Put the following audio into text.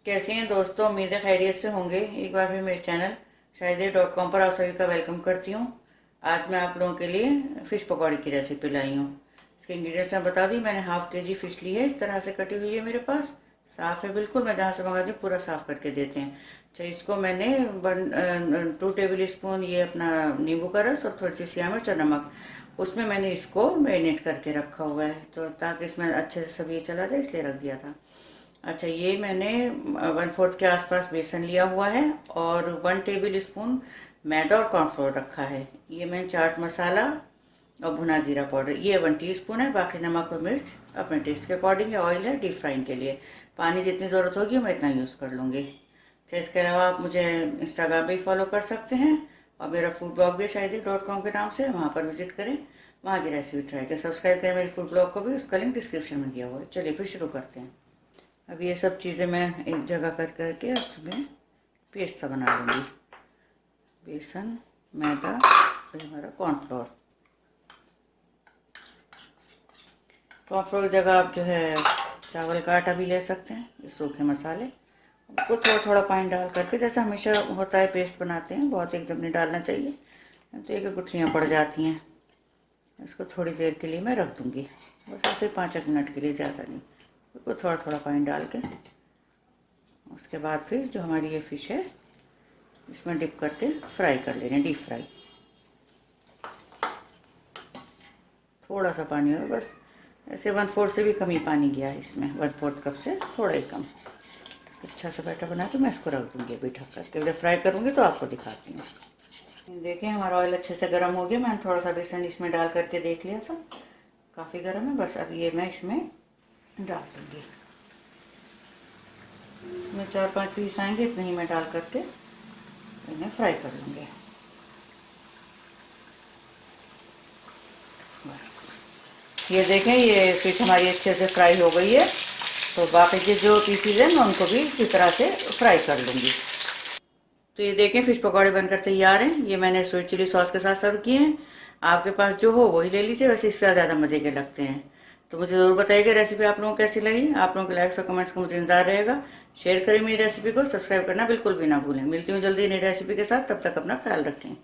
कैसे हैं दोस्तों। उम्मीद है खैरियत से होंगे। एक बार फिर मेरे चैनल शायद.com पर आप सभी का वेलकम करती हूँ। आज मैं आप लोगों के लिए फ़िश पकौड़ी की रेसिपी लाई हूँ। इसके इंग्रेडिएंट्स मैं बता दी। मैंने हाफ के जी फ़िश ली है, इस तरह से कटी हुई है मेरे पास। साफ़ है बिल्कुल, मैं जहाँ से मंगाती हूँ पूरा साफ़ करके देते हैं। अच्छा, इसको मैंने 2 टेबल स्पून ये अपना नींबू का रस और थोड़ी सी शिमला मिर्च और नमक, उसमें मैंने इसको मैरिनेट करके रखा हुआ है, तो ताकि इसमें अच्छे से सब ये चला जाए, इसलिए रख दिया था। अच्छा, ये मैंने 1/4 के आसपास बेसन लिया हुआ है और 1 टेबल स्पून मैदा और कॉर्नफ्लोर रखा है। ये मैंने चाट मसाला और भुना जीरा पाउडर ये 1 टीस्पून है। बाकी नमक और मिर्च अपने टेस्ट के अकॉर्डिंग है। ऑयल है डीप फ्राइंग के लिए। पानी जितनी ज़रूरत होगी मैं इतना यूज़ कर लूँगी। अच्छा, इसके अलावा आप मुझे इंस्टाग्राम पे भी फॉलो कर सकते हैं और मेरा फूड ब्लॉग भी शायद.com के नाम से, वहाँ पर विजिट करें, वहाँ की रेसिपी ट्राई करें। सब्सक्राइब करें मेरे फूड ब्लॉग को भी, उसका लिंक डिस्क्रिप्शन में दिया हुआ है। चलिए फिर शुरू करते हैं। अब ये सब चीज़ें मैं एक जगह कर करके उसमें पेस्ट सा बना लूँगी। बेसन, मैदा और हमारा कॉर्नफ्लोर। कॉर्नफ्लोर जगह आप जो है चावल का आटा भी ले सकते हैं। ये सूखे मसाले, उसको थोड़ा थोड़ा पानी डाल करके, जैसा हमेशा होता है पेस्ट बनाते हैं, बहुत एकदम नहीं डालना चाहिए, तो एक गुठलियाँ पड़ जाती हैं। इसको थोड़ी देर के लिए मैं रख दूँगी, बस ऐसे 5 मिनट के लिए, ज़्यादा नहीं। उसको थोड़ा थोड़ा पानी डाल के उसके बाद फिर जो हमारी ये फ़िश है इसमें डिप करके फ्राई कर लेना, डीप फ्राई। थोड़ा सा पानी हो, बस ऐसे 1/4 से भी कम ही पानी गया है इसमें, 1/4 कप से थोड़ा ही कम। अच्छा सा बैटर बना के मैं इसको रख दूँगी अभी ढक करके। जब फ्राई करूँगी तो आपको दिखाती हूँ। देखें हमारा ऑयल अच्छे से गर्म हो गया। मैंने थोड़ा सा बेसन इसमें डाल करके देख लिया था, काफ़ी गर्म है। बस अब ये मैं इसमें डाल दूँगी। इसमें 4-5 पीस आएंगे, इतने ही मैं डाल करके इन्हें फ्राई कर लूँगी। बस ये देखें, ये फिश हमारी अच्छे से फ्राई हो गई है। तो बाकी के जो पीसीज हैं मैं उनको भी इसी तरह से फ्राई कर लूँगी। तो ये देखें फिश पकौड़े बनकर तैयार हैं। ये मैंने स्वीट चिली सॉस के साथ सर्व किए हैं। आपके पास जो हो वही ले लीजिए, वैसे इससे ज़्यादा मज़े के लगते हैं। तो मुझे ज़रूर बताइएगा रेसिपी आप लोगों को कैसी लगी। आप लोगों के लाइक्स और कमेंट्स का मुझे इंतजार रहेगा। शेयर करें मेरी रेसिपी को, सब्सक्राइब करना बिल्कुल भी ना भूलें। मिलती हूँ जल्दी नई रेसिपी के साथ, तब तक अपना ख्याल रखें।